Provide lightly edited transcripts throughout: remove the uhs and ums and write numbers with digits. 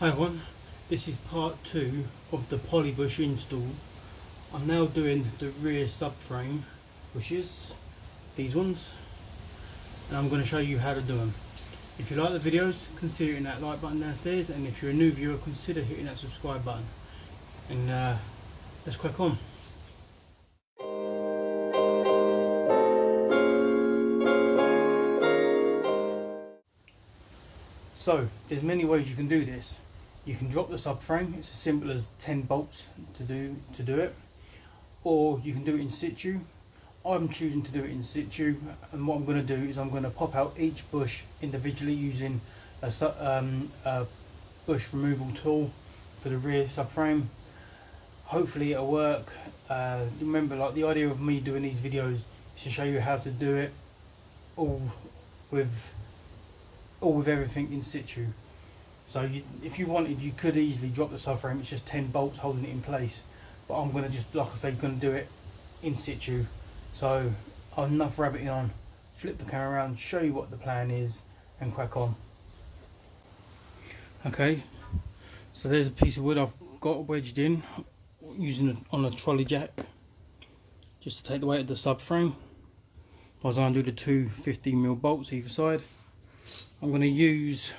Hi everyone, this is part 2 of the Poly Bush install. I'm now doing the rear subframe bushes, these ones, and I'm going to show you how to do them. If you like the videos, consider hitting that like button downstairs, and if you're a new viewer, consider hitting that subscribe button. And let's crack on. So, there's many ways you can do this. You can drop the subframe, it's as simple as 10 bolts to do it, or you can do it in situ. I'm choosing to do it in situ, and what I'm going to do is I'm going to pop out each bush individually using a bush removal tool for the rear subframe. Hopefully it'll work. Remember, like, the idea of me doing these videos is to show you how to do it all with everything in situ. So if you wanted, you could easily drop the subframe. It's just 10 bolts holding it in place, but I'm going to just, like I say, going to do it in situ. So I'll enough rabbiting on, flip the camera around, show you what the plan is, and crack on. Okay, so there's a piece of wood I've got wedged in using on a trolley jack, just to take the weight of the subframe. I was going to do the two 15mm bolts either side. I'm going to use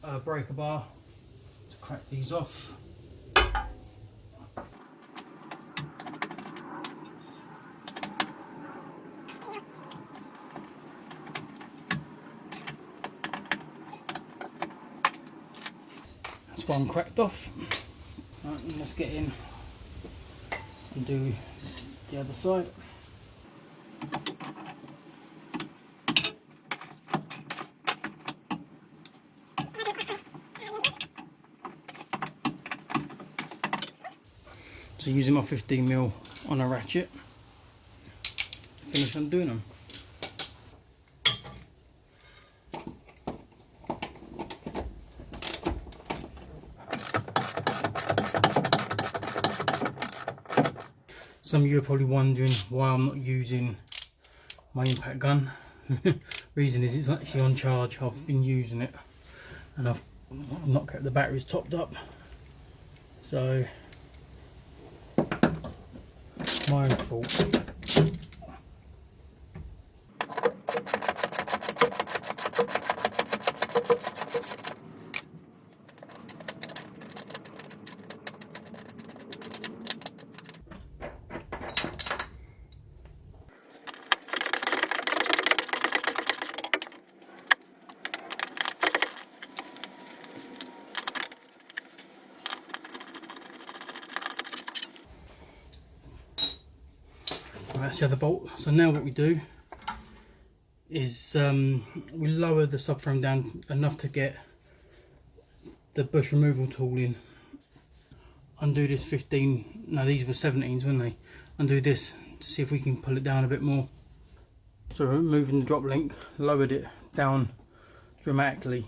a breaker bar to crack these off. That's one cracked off. Right, let's get in and do the other side. So using my 15mm on a ratchet, finish undoing them. Some of you are probably wondering why I'm not using my impact gun. Reason is it's actually on charge. I've been using it and I've not kept the batteries topped up. So my own fault. That's the other bolt. So now what we do is we lower the subframe down enough to get the bush removal tool in. Undo this 15, no, these were 17s, weren't they? Undo this to see if we can pull it down a bit more. So removing the drop link, lowered it down dramatically.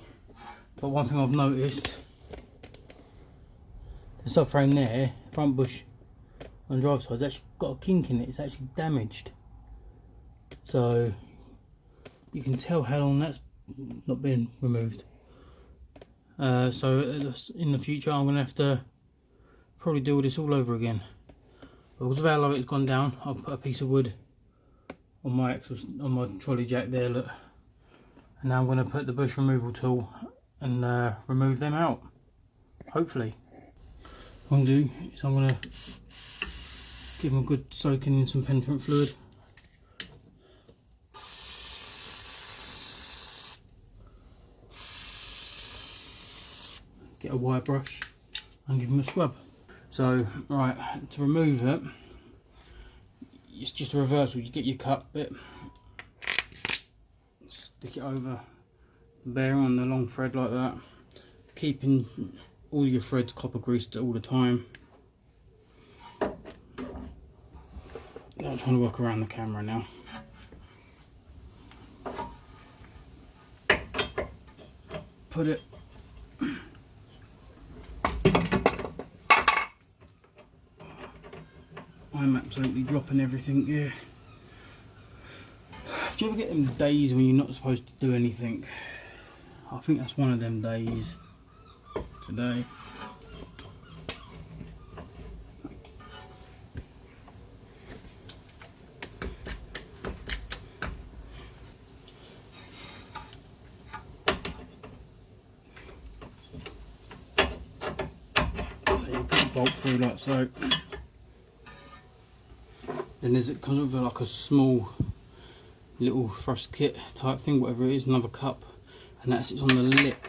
But one thing I've noticed, the subframe there, front bush on the driver's side, it's actually got a kink in it. It's actually damaged, so you can tell how long that's not been removed. So in the future I'm going to have to probably do this all over again. But because of how low it's gone down, I'll put a piece of wood on my trolley jack there, look, and now I'm going to put the bush removal tool and remove them out, hopefully. What I'm going to do is I'm going to give them a good soaking in some penetrant fluid. Get a wire brush and give them a scrub. So, right, to remove it, it's just a reversal. You get your cut bit, stick it over the bearing on the long thread like that, keeping all your threads copper greased all the time. I'm trying to work around the camera now. Put it I'm absolutely dropping everything here. Do you ever get them days when you're not supposed to do anything? I think that's one of them days today. So you put the bolt through like so. Then it comes with like a small little thrust kit type thing, whatever it is, another cup, and that sits on the lip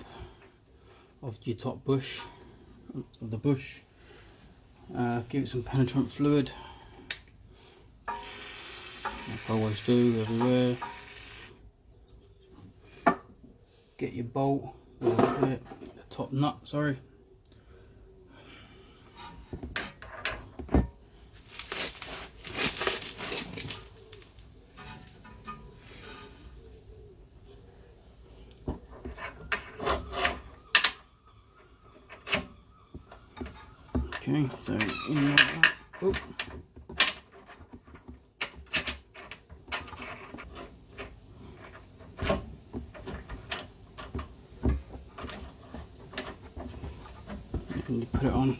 of your top bush, of the bush. Give it some penetrant fluid, like I always do everywhere. Get your bolt, the top nut, sorry. Okay, so in like that. Oh. And you put it on,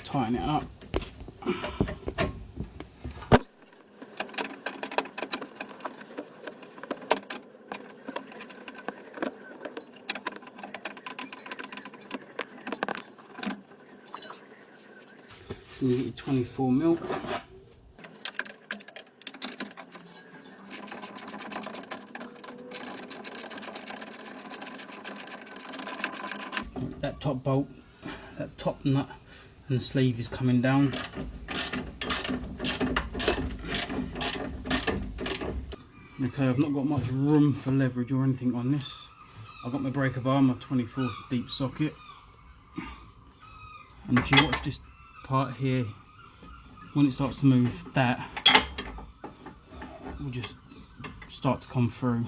tighten it up. And you get your 24mm. That top bolt, that top nut and the sleeve is coming down. Okay, I've not got much room for leverage or anything on this. I've got my breaker bar, my 24th deep socket. And if you watch this part here, when it starts to move, that will just start to come through.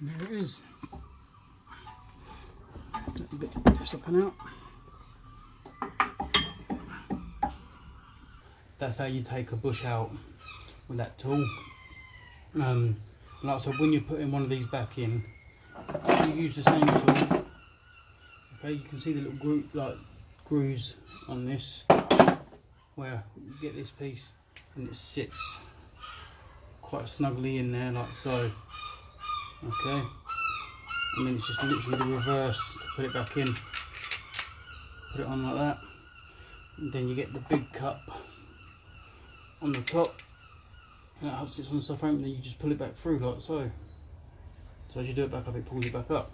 There it is. A bit lifts up and out. That's how you take a bush out with that tool. Like I said, when you're putting one of these back in, you use the same tool. Okay, you can see the little grooves on this, where you get this piece and it sits quite snugly in there, like so. Okay, and then it's just literally the reverse to put it back in. Put it on like that, and then you get the big cup on the top, and that sits on the subframe, and then you just pull it back through like so. So as you do it back up, it pulls it back up.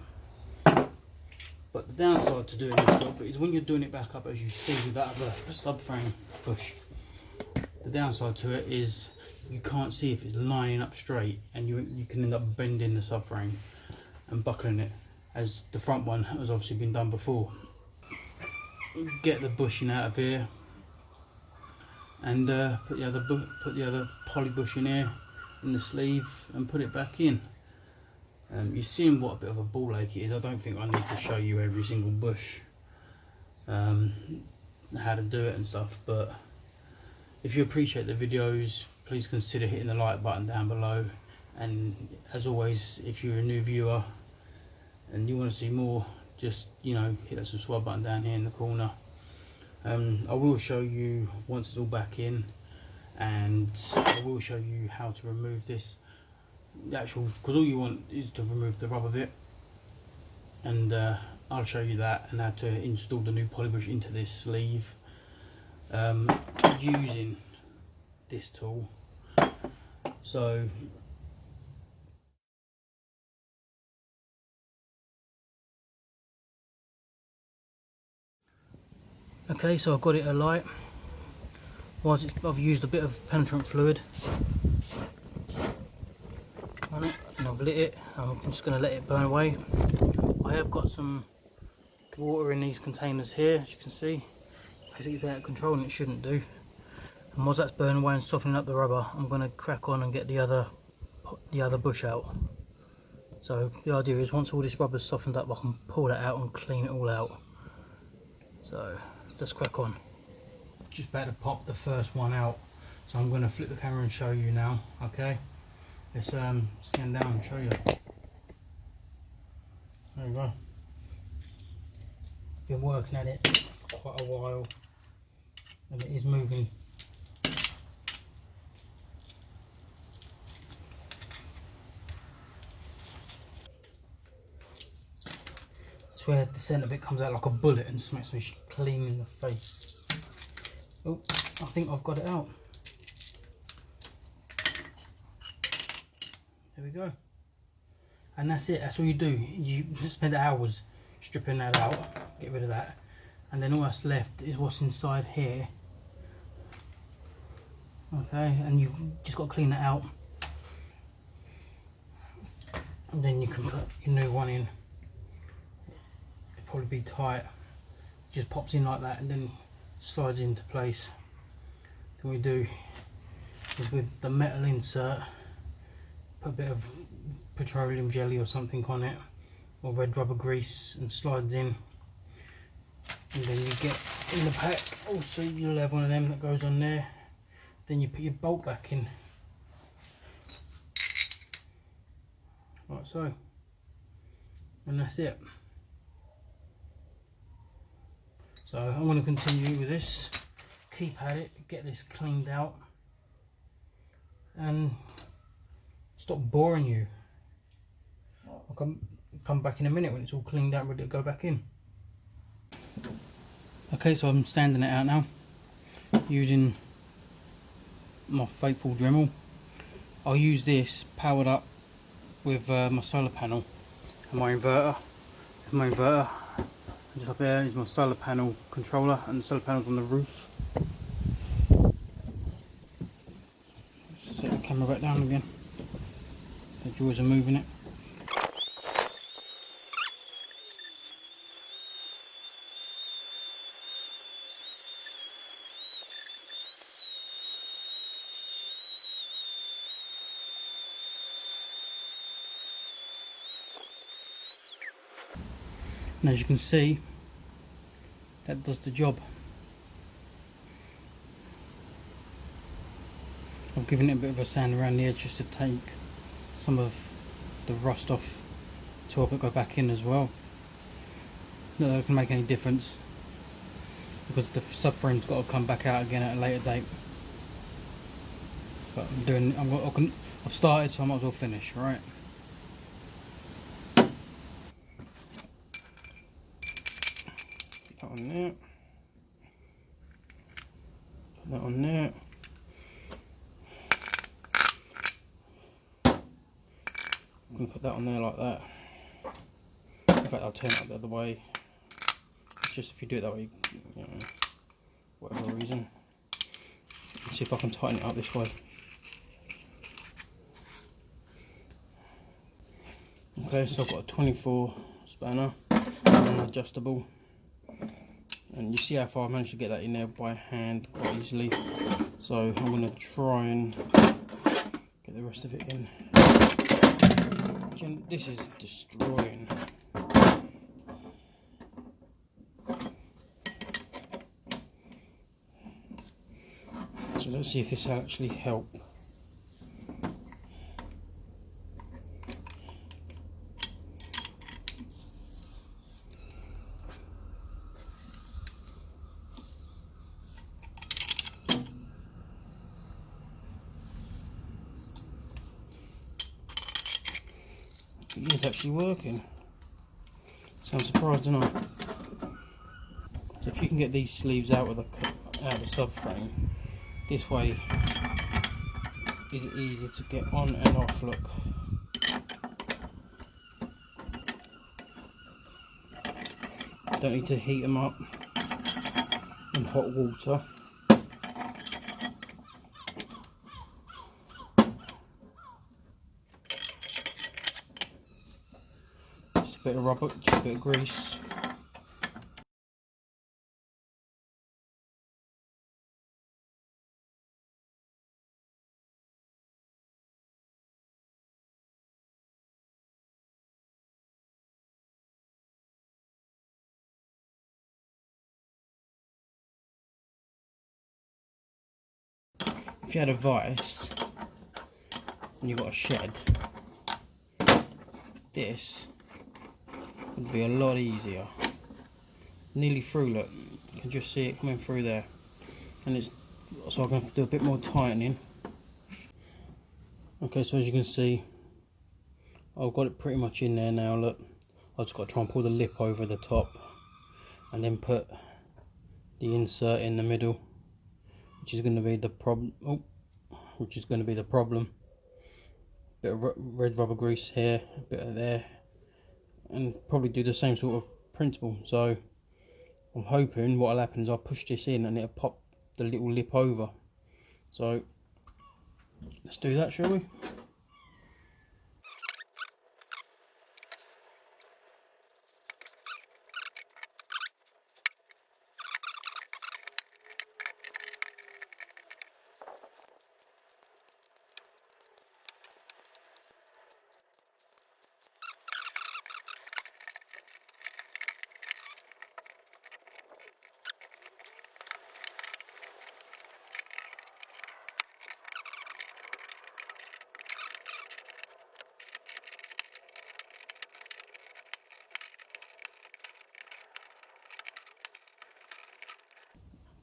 But the downside to doing this job is when you're doing it back up, as you see with that other subframe bush, the downside to it is you can't see if it's lining up straight, and you can end up bending the subframe and buckling it, as the front one has obviously been done before. Get the bushing out of here, and put the other poly bush in here in the sleeve and put it back in. You've seen what a bit of a ball ache it is. I don't think I need to show you every single bush, how to do it and stuff, but if you appreciate the videos, please consider hitting the like button down below, and as always, if you're a new viewer and you want to see more, just hit that subscribe button down here in the corner. I will show you once it's all back in, and I will show you how to remove this because all you want is to remove the rubber bit, and I'll show you that and how to install the new poly bush into this sleeve using this tool. So Okay, so I've got it alight. I've used a bit of penetrant fluid on it, and I've lit it. I'm just going to let it burn away. I have got some water in these containers here, as you can see, because it's out of control and it shouldn't do. And whilst that's burning away and softening up the rubber, I'm going to crack on and get the other bush out. So the idea is once all this rubber's softened up, I can pull that out and clean it all out. So let's crack on. Just about to pop the first one out, so I'm going to flip the camera and show you now. Okay, let's scan down and show you. There we go. Been working at it for quite a while, and it is moving. That's where the centre bit comes out like a bullet and smacks me clean in the face. Oh, I think I've got it out. There we go. And that's it, that's all you do. You spend hours stripping that out, get rid of that, and then all that's left is what's inside here. Okay, and you just got to clean that out. And then you can put your new one in. It'll probably be tight. It just pops in like that and then slides into place. Then we do is with the metal insert, put a bit of petroleum jelly or something on it, or red rubber grease, and slides in. And then you get in the pack, also you'll have one of them that goes on there. Then you put your bolt back in, like so, and that's it. So I'm going to continue with this, keep at it, get this cleaned out, and stop boring you. I'll come back in a minute when it's all cleaned out and ready to go back in. Okay, so I'm sanding it out now, using my faithful Dremel. I'll use this powered up with my solar panel and my inverter. Just up there is my solar panel controller, and the solar panel's on the roof. Set the camera back down again. The jaws are moving it. And as you can see, that does the job. I've given it a bit of a sand around the edge just to take some of the rust off to help it go back in as well. Not that it can make any difference, because the subframe's got to come back out again at a later date. But I've started, so I might as well finish, right? Put that on there. Put that on there. I'm going to put that on there like that. In fact, I'll turn it the other way. It's just if you do it that way, you know, whatever reason. Let's see if I can tighten it up this way. Okay, so I've got a 24 spanner and an adjustable. And you see how far I managed to get that in there by hand quite easily. So I'm going to try and get the rest of it in. This is destroying. So let's see if this will actually help. It is actually working. So I'm surprised, aren't I? So if you can get these sleeves out of the subframe, this way is easy to get on and off. Look. Don't need to heat them up. and hot water. Just a bit of rubber, just a bit of grease. If you had a vice and you got a shed, this would be a lot easier. Nearly through, look, you can just see it coming through there, and it's so I'm going to have to do a bit more tightening. Okay, so as you can see, I've got it pretty much in there now. Look, I've just got to try and pull the lip over the top and then put the insert in the middle, which is going to be the problem. Bit of red rubber grease here, a bit of there, and probably do the same sort of principle. So I'm hoping what'll happen is I'll push this in and it'll pop the little lip over. So let's do that, shall we?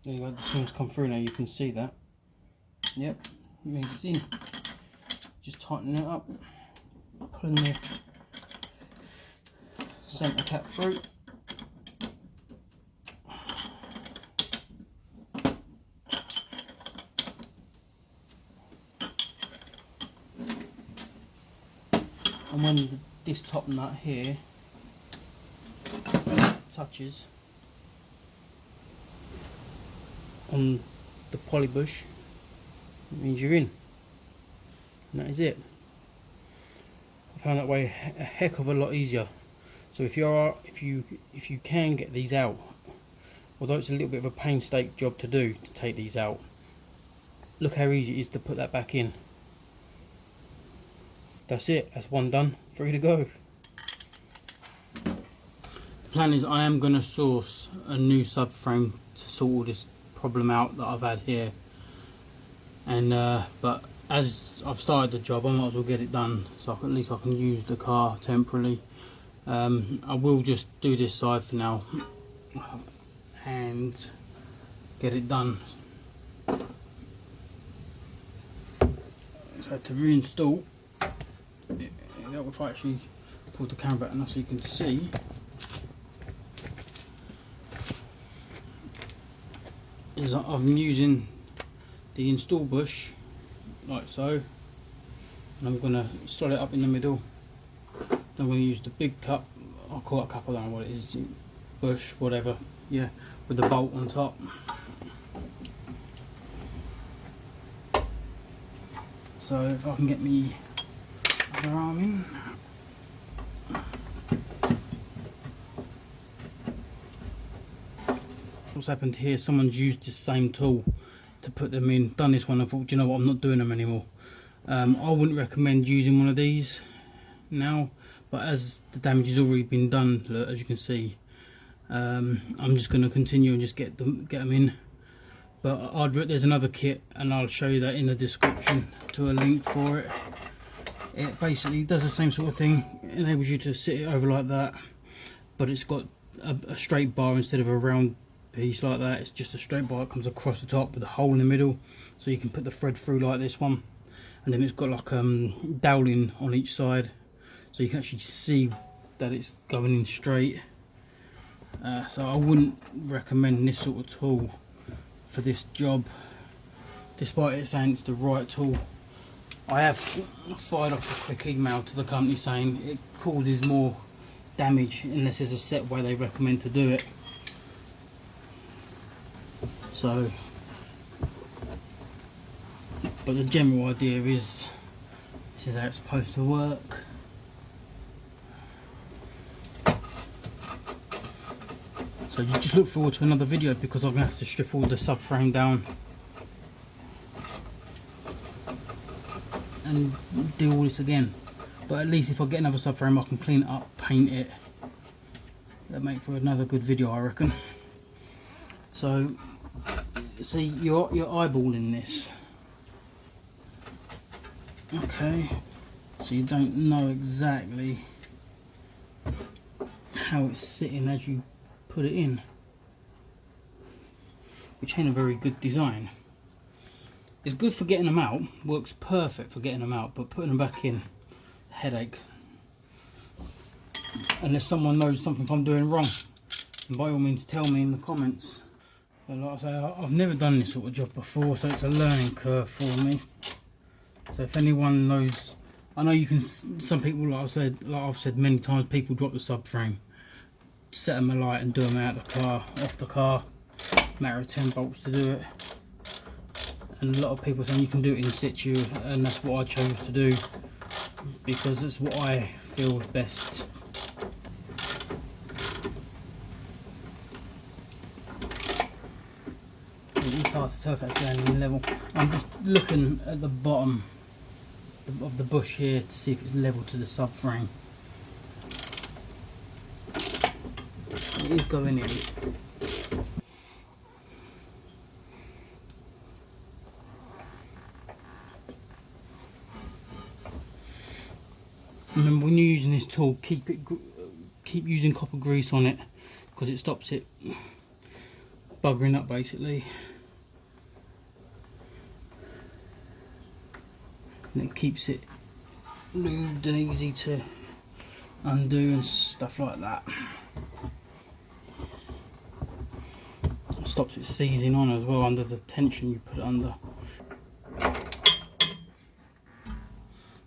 There you go, the seam's come through now, you can see that. Yep, it means it's in. Just tightening it up, pulling the centre cap through. And when this top nut here touches on the poly bush, it means you're in, and that is it. I found that way a heck of a lot easier. So if you can get these out, although it's a little bit of a painstaking job to do to take these out, look how easy it is to put that back in. That's it, that's one done, free to go. The plan is I am going to source a new subframe to sort all this problem out that I've had here, and but as I've started the job I might as well get it done, so at least I can use the car temporarily. I will just do this side for now and get it done. So to reinstall it, if I actually pull the camera back enough so you can see, is I'm using the install bush like so, and I'm going to slot it up in the middle. Then I'm going to use the big cup, I'll call it a cup, I don't know what it is, bush, whatever, yeah, with the bolt on top. So if I can get me other arm in. What's happened here, someone's used this same tool to put them in, done this one, I thought, do you know what, I'm not doing them anymore. I wouldn't recommend using one of these now, but as the damage has already been done, look, as you can see, I'm just going to continue and just get them in. But there's another kit and I'll show you that in the description to a link for it. It basically does the same sort of thing, it enables you to sit it over like that, but it's got a straight bar instead of a round piece like that. It's just a straight bar that comes across the top with a hole in the middle, so you can put the thread through like this one, and then it's got like doweling on each side, so you can actually see that it's going in straight. So I wouldn't recommend this sort of tool for this job, despite it saying it's the right tool. I have fired off a quick email to the company saying it causes more damage unless there's a set way they recommend to do it. So, but the general idea is this is how it's supposed to work. So you just look forward to another video, because I'm going to have to strip all the subframe down and do all this again. But at least if I get another subframe, I can clean it up, paint it. That'll make for another good video, I reckon. So, see, you're eyeballing this. Okay, so you don't know exactly how it's sitting as you put it in, which ain't a very good design. It's good for getting them out, works perfect for getting them out, but putting them back in, headache. Unless someone knows something I'm doing wrong, and by all means tell me in the comments. But like I say, I've never done this sort of job before, so it's a learning curve for me. So if anyone knows, I know you can. Some people, like I've said many times, people drop the subframe, set them alight and do them out the car, off the car. Matter of 10 bolts to do it. And a lot of people saying you can do it in situ, and that's what I chose to do because it's what I feel is best. It's hard to tell if that's going in level. I'm just looking at the bottom of the bush here to see if it's level to the subframe. It is going in. Remember, when you're using this tool, keep using copper grease on it, because it stops it buggering up basically, and it keeps it lubed and easy to undo and stuff like that. It stops it seizing on as well under the tension you put it under.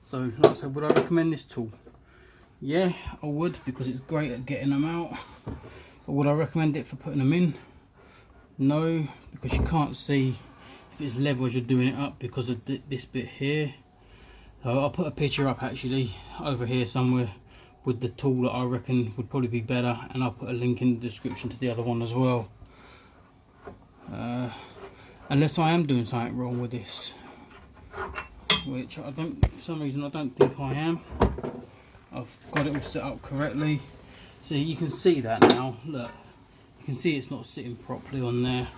So, like I said, would I recommend this tool? Yeah, I would, because it's great at getting them out. But would I recommend it for putting them in? No, because you can't see if it's level as you're doing it up because of this bit here. So I'll put a picture up actually over here somewhere with the tool that I reckon would probably be better, and I'll put a link in the description to the other one as well. Unless I am doing something wrong with this, which I don't, for some reason I don't think I am. I've got it all set up correctly. So you can see that now, look, you can see it's not sitting properly on there.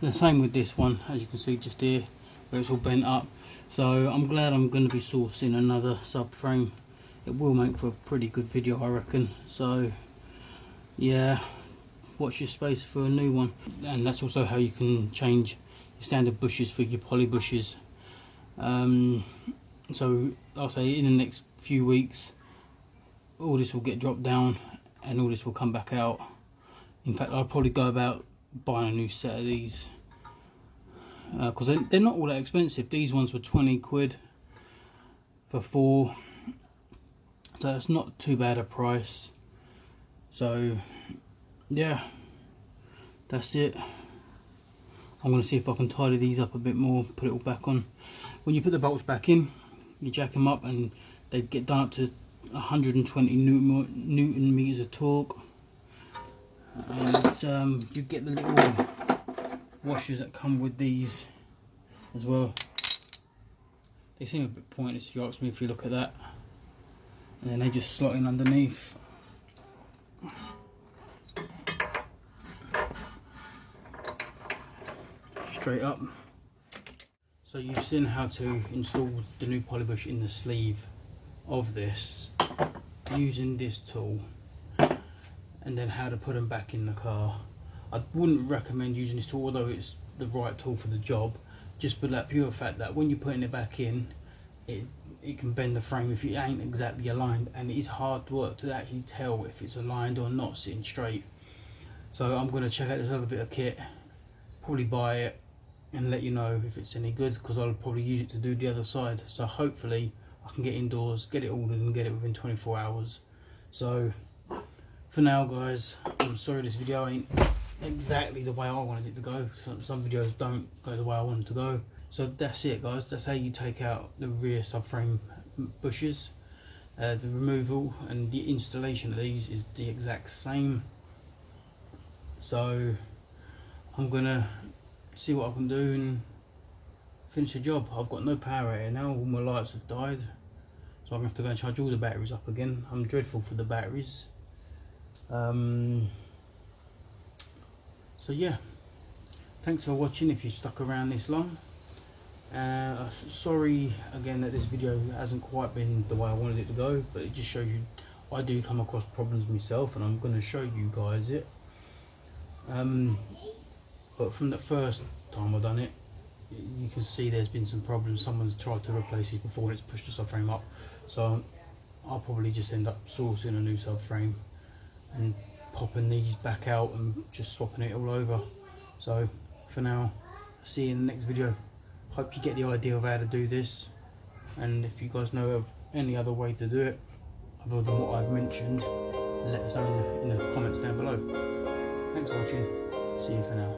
The same with this one, as you can see just here, where it's all bent up. So I'm glad I'm going to be sourcing another subframe. It will make for a pretty good video, I reckon. So yeah, watch your space for a new one. And that's also how you can change your standard bushes for your poly bushes. So I'll say in the next few weeks all this will get dropped down and all this will come back out. In fact, I'll probably go about buying a new set of these, because they're not all that expensive. These ones were 20 quid for 4, so that's not too bad a price. So yeah, that's it. I'm going to see if I can tidy these up a bit more, put it all back on. When you put the bolts back in, you jack them up and they get done up to 120 newton meters of torque, and you get the little washers that come with these as well. They seem a bit pointless if you ask me, if you look at that, and then they just slot in underneath. Straight up. So you've seen how to install the new poly bush in the sleeve of this using this tool, and then how to put them back in the car. I wouldn't recommend using this tool, although it's the right tool for the job, just for that pure fact that when you're putting it back in, it can bend the frame if it ain't exactly aligned, and it is hard work to actually tell if it's aligned or not sitting straight. So I'm going to check out this other bit of kit, probably buy it and let you know if it's any good, because I'll probably use it to do the other side. So hopefully I can get indoors, get it ordered and get it within 24 hours. So for now guys, I'm sorry this video ain't exactly the way I wanted it to go. Some videos don't go the way I want it to go. So that's it, guys. That's how you take out the rear subframe bushes. The removal and the installation of these is the exact same. So I'm gonna see what I can do and finish the job. I've got no power here now, all my lights have died, so I'm gonna have to go and charge all the batteries up again. I'm dreadful for the batteries. So yeah, thanks for watching if you stuck around this long. Sorry again that this video hasn't quite been the way I wanted it to go, but it just shows you I do come across problems myself, and I'm going to show you guys it. But from the first time I've done it, you can see there's been some problems. Someone's tried to replace these before and it's pushed the subframe up, so I'll probably just end up sourcing a new subframe and popping these back out and just swapping it all over. So for now, see you in the next video. Hope you get the idea of how to do this, and if you guys know of any other way to do it other than what I've mentioned, let us know in the comments down below. Thanks for watching. See you for now.